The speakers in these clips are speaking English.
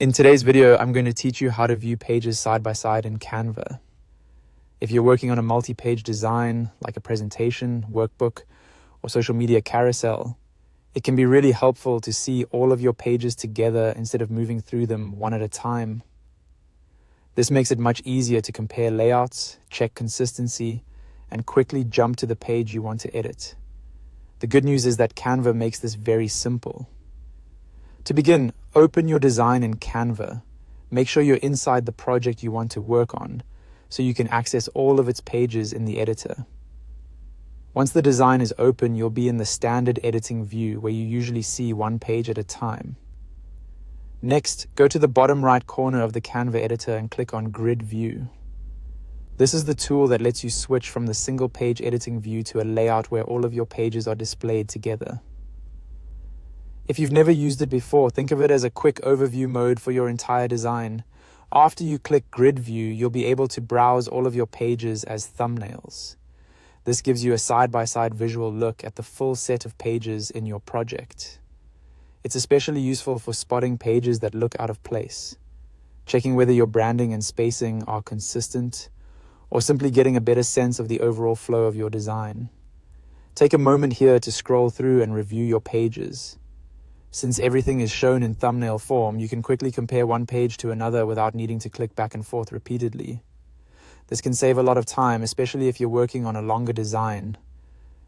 In today's video, I'm going to teach you how to view pages side by side in Canva. If you're working on a multi-page design, like a presentation, workbook, or social media carousel, it can be really helpful to see all of your pages together instead of moving through them one at a time. This makes it much easier to compare layouts, check consistency, and quickly jump to the page you want to edit. The good news is that Canva makes this very simple. To begin, open your design in Canva. Make sure you're inside the project you want to work on, so you can access all of its pages in the editor. Once the design is open, you'll be in the standard editing view where you usually see one page at a time. Next, go to the bottom right corner of the Canva editor and click on Grid View. This is the tool that lets you switch from the single page editing view to a layout where all of your pages are displayed together. If you've never used it before, think of it as a quick overview mode for your entire design. After you click Grid View, you'll be able to browse all of your pages as thumbnails. This gives you a side-by-side visual look at the full set of pages in your project. It's especially useful for spotting pages that look out of place, checking whether your branding and spacing are consistent, or simply getting a better sense of the overall flow of your design. Take a moment here to scroll through and review your pages. Since everything is shown in thumbnail form, you can quickly compare one page to another without needing to click back and forth repeatedly. This can save a lot of time, especially if you're working on a longer design.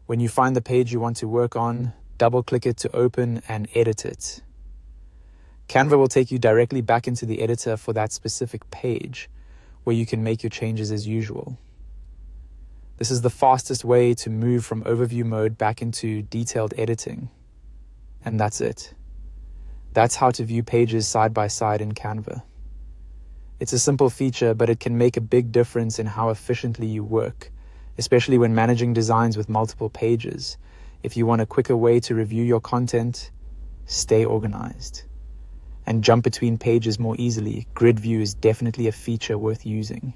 When you find the page you want to work on, double-click it to open and edit it. Canva will take you directly back into the editor for that specific page, where you can make your changes as usual. This is the fastest way to move from overview mode back into detailed editing. And that's it. That's how to view pages side by side in Canva. It's a simple feature, but it can make a big difference in how efficiently you work, especially when managing designs with multiple pages. If you want a quicker way to review your content, stay organized, and jump between pages more easily, Grid View is definitely a feature worth using.